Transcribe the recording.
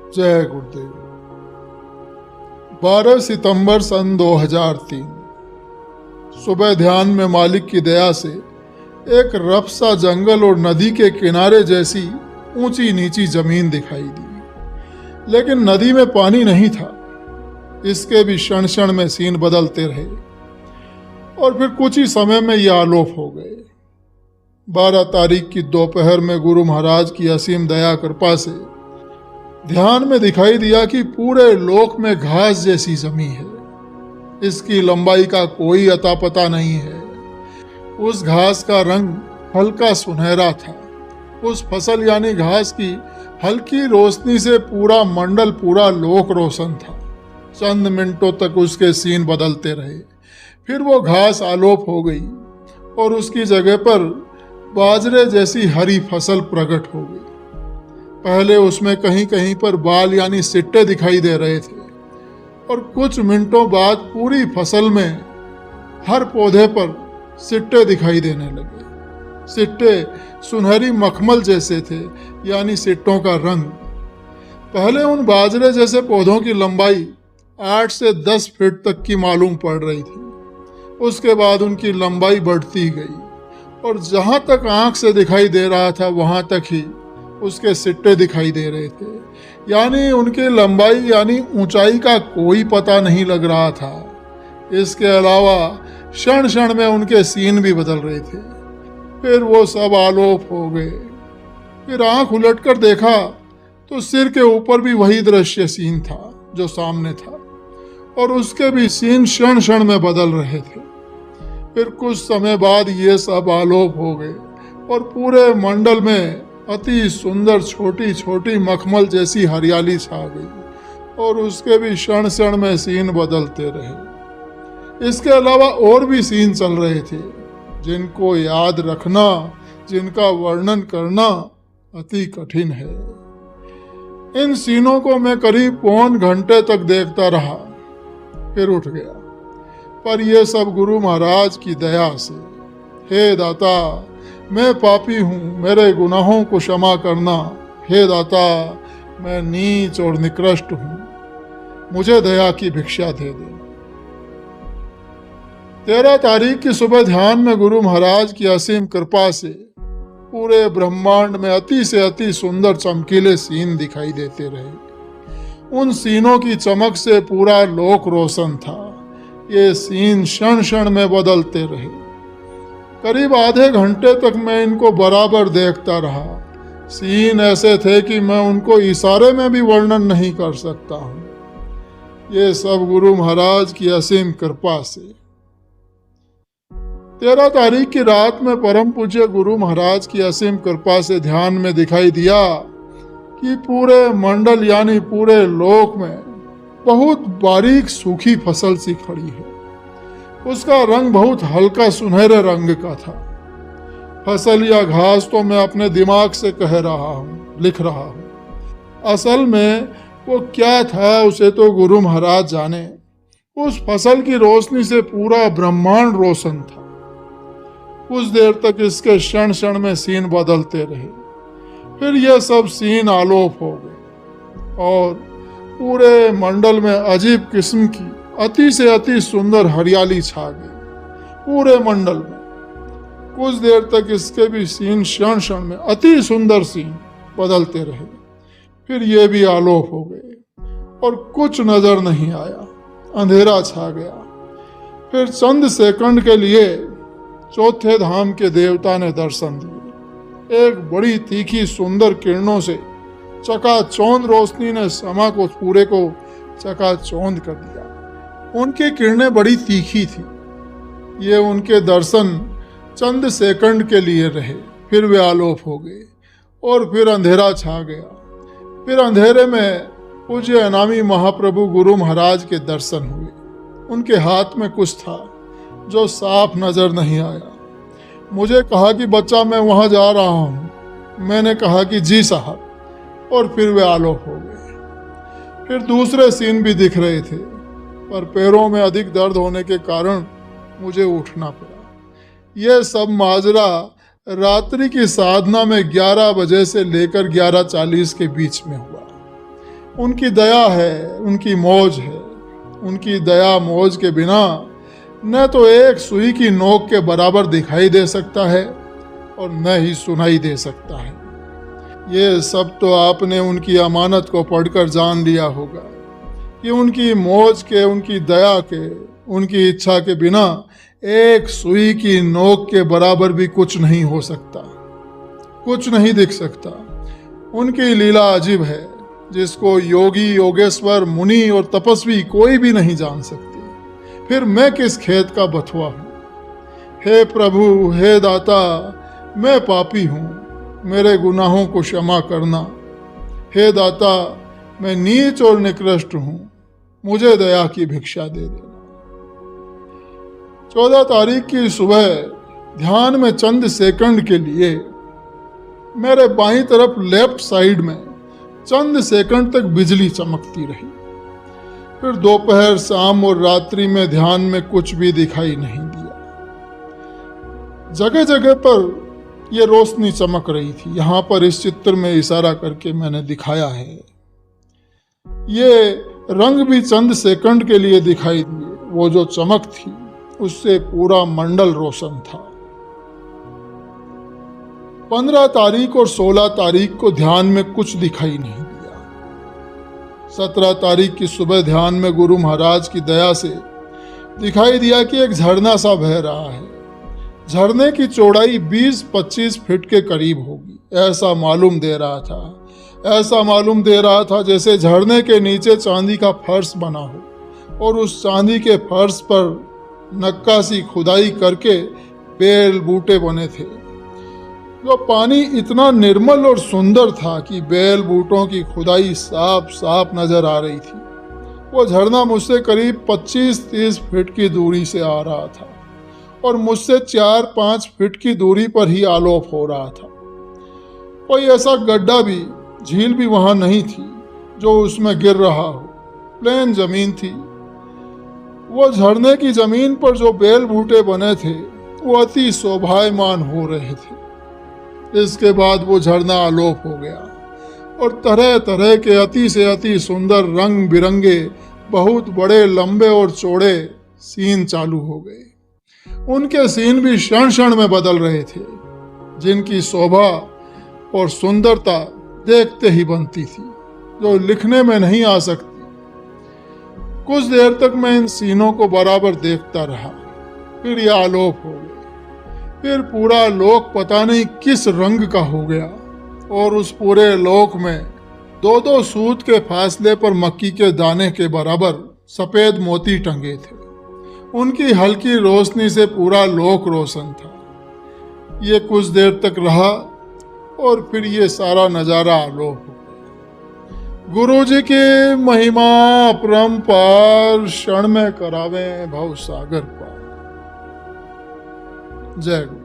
जय गुरुदेव। 12 सितंबर सन 2003 सुबह ध्यान में मालिक की दया से एक रफ सा जंगल और नदी के किनारे जैसी ऊंची नीची जमीन दिखाई दी, लेकिन नदी में पानी नहीं था। इसके भी क्षण क्षण में सीन बदलते रहे और फिर कुछ ही समय में ये आलोप हो गए। 12 तारीख की दोपहर में गुरु महाराज की असीम दया कृपा से ध्यान में दिखाई दिया कि पूरे लोक में घास जैसी जमी है। इसकी लंबाई का कोई अता पता नहीं है। उस घास का रंग हल्का सुनहरा था। उस फसल यानी घास की हल्की रोशनी से पूरा मंडल, पूरा लोक रोशन था। चंद मिनटों तक उसके सीन बदलते रहे, फिर वो घास आलोप हो गई और उसकी जगह पर बाजरे जैसी हरी फसल प्रकट हो गई। पहले उसमें कहीं कहीं पर बाल यानी सिट्टे दिखाई दे रहे थे और कुछ मिनटों बाद पूरी फसल में हर पौधे पर सिट्टे दिखाई देने लगे। सिट्टे सुनहरी मखमल जैसे थे, यानी सिट्टों का रंग। पहले उन बाजरे जैसे पौधों की लंबाई 8 से 10 फीट तक की मालूम पड़ रही थी। उसके बाद उनकी लंबाई बढ़ती गई और जहाँ तक आंख से दिखाई दे रहा था वहाँ तक ही उसके सिट्टे दिखाई दे रहे थे, यानी उनकी लंबाई यानी ऊंचाई का कोई पता नहीं लग रहा था। इसके अलावा क्षण क्षण में उनके सीन भी बदल रहे थे। फिर वो सब आलोप हो गए। फिर आंख उलटकर देखा तो सिर के ऊपर भी वही दृश्य सीन था जो सामने था और उसके भी सीन क्षण क्षण में बदल रहे थे। फिर कुछ समय बाद ये सब आलोप हो गए और पूरे मंडल में अति सुंदर छोटी छोटी मखमल जैसी हरियाली छा गई और उसके भी क्षण क्षण में सीन बदलते रहे। इसके अलावा और भी सीन चल रहे थे जिनको याद रखना, जिनका वर्णन करना अति कठिन है। इन सीनों को मैं करीब पौन घंटे तक देखता रहा, फिर उठ गया। पर यह सब गुरु महाराज की दया से। हे दाता, मैं पापी हूँ, मेरे गुनाहों को क्षमा करना। हे दाता, मैं नीच और निकृष्ट हूँ, मुझे दया की भिक्षा दे दे। 13 तारीख की सुबह ध्यान में गुरु महाराज की असीम कृपा से पूरे ब्रह्मांड में अति से अति सुंदर चमकीले सीन दिखाई देते रहे। उन सीनों की चमक से पूरा लोक रोशन था। ये सीन क्षण क्षण में बदलते रहे। करीब आधे घंटे तक मैं इनको बराबर देखता रहा। सीन ऐसे थे कि मैं उनको इशारे में भी वर्णन नहीं कर सकता हूँ। ये सब गुरु महाराज की असीम कृपा से। 13 तारीख की रात में परम पूज्य गुरु महाराज की असीम कृपा से ध्यान में दिखाई दिया कि पूरे मंडल यानी पूरे लोक में बहुत बारीक सूखी फसल सी खड़ी है। उसका रंग बहुत हल्का सुनहरे रंग का था। फसल या घास तो मैं अपने दिमाग से कह रहा हूँ, लिख रहा हूँ। असल में वो क्या था उसे तो गुरु महाराज जाने। उस फसल की रोशनी से पूरा ब्रह्मांड रोशन था। कुछ देर तक इसके क्षण क्षण में सीन बदलते रहे, फिर यह सब सीन आलोप हो गए और पूरे मंडल में अजीब किस्म की अति से अति सुंदर हरियाली छा गई पूरे मंडल में। कुछ देर तक इसके भी सीन क्षण क्षण में अति सुंदर सीन बदलते रहे, फिर ये भी आलोप हो गए और कुछ नजर नहीं आया। अंधेरा छा गया। फिर चंद सेकंड के लिए चौथे धाम के देवता ने दर्शन दिए। एक बड़ी तीखी सुंदर किरणों से चकाचौंध रोशनी ने समा को पूरे को चकाचौंध कर दिया। उनकी किरणें बड़ी तीखी थी। ये उनके दर्शन चंद सेकंड के लिए रहे, फिर वे आलोप हो गए और फिर अंधेरा छा गया। फिर अंधेरे में पूज्य अनामी महाप्रभु गुरु महाराज के दर्शन हुए। उनके हाथ में कुछ था जो साफ नजर नहीं आया। मुझे कहा कि बच्चा मैं वहां जा रहा हूं। मैंने कहा कि जी साहब, और फिर वे आलोप हो गए। फिर दूसरे सीन भी दिख रहे थे, पर पैरों में अधिक दर्द होने के कारण मुझे उठना पड़ा। यह सब माजरा रात्रि की साधना में 11 बजे से लेकर 11:40 के बीच में हुआ। उनकी दया है, उनकी मौज है। उनकी दया मौज के बिना न तो एक सुई की नोक के बराबर दिखाई दे सकता है और न ही सुनाई दे सकता है। ये सब तो आपने उनकी अमानत को पढ़कर जान लिया होगा कि उनकी मौज के, उनकी दया के, उनकी इच्छा के बिना एक सुई की नोक के बराबर भी कुछ नहीं हो सकता, कुछ नहीं दिख सकता। उनकी लीला अजीब है, जिसको योगी, योगेश्वर, मुनि और तपस्वी कोई भी नहीं जान सकते। फिर मैं किस खेत का बथुआ हूँ। हे प्रभु, हे दाता, मैं पापी हूँ, मेरे गुनाहों को क्षमा करना। हे दाता, मैं नीच और निकृष्ट हूँ, मुझे दया की भिक्षा दे देना। 14 तारीख की सुबह ध्यान में चंद सेकंड के लिए मेरे बाईं तरफ लेफ्ट साइड में चंद सेकंड तक बिजली चमकती रही। फिर दोपहर, शाम और रात्रि में ध्यान में कुछ भी दिखाई नहीं दिया। जगह जगह पर यह रोशनी चमक रही थी। यहाँ पर इस चित्र में इशारा करके मैंने दिखाया है। ये रंग भी चंद सेकंड के लिए दिखाई दिए। वो जो चमक थी उससे पूरा मंडल रोशन था। 15 तारीख और 16 तारीख को ध्यान में कुछ दिखाई नहीं दिया। 17 तारीख की सुबह ध्यान में गुरु महाराज की दया से दिखाई दिया कि एक झरना सा बह रहा है। झरने की चौड़ाई 20-25 फीट के करीब होगी, ऐसा मालूम दे रहा था। ऐसा मालूम दे रहा था जैसे झरने के नीचे चांदी का फर्श बना हो और उस चांदी के फर्श पर नक्काशी खुदाई करके बेल बूटे बने थे। जो पानी इतना निर्मल और सुंदर था कि बेल बूटों की खुदाई साफ साफ नजर आ रही थी। वो झरना मुझसे करीब 25-30 फीट की दूरी से आ रहा था और मुझसे 4-5 फीट की दूरी पर ही आलोप हो रहा था। कोई ऐसा गड्ढा भी, झील भी वहां नहीं थी जो उसमें गिर रहा हो। प्लेन जमीन थी। वो झरने की जमीन पर जो बेल बूटे बने थे वो अति शोभायमान हो रहे थे। इसके बाद वो झरना आलोप हो गया और तरह तरह के अति से अति सुंदर रंग बिरंगे बहुत बड़े, लंबे और चौड़े सीन चालू हो गए। उनके सीन भी क्षण क्षण में बदल रहे थे, जिनकी शोभा और सुंदरता देखते ही बनती थी, जो लिखने में नहीं आ सकती। कुछ देर तक मैं इन सीनों को बराबर देखता रहा। फिर यह आलोप हो गए। फिर पूरा लोक पता नहीं किस रंग का हो गया और उस पूरे लोक में 2-2 सूत के फासले पर मक्की के दाने के बराबर सफेद मोती टंगे थे। उनकी हल्की रोशनी से पूरा लोक रोशन था। ये कुछ देर तक रहा और फिर ये सारा नजारा आलोप हो गया। गुरु जी की महिमा अपरंपार, क्षण में करावे भव सागर पार। जय गुरु।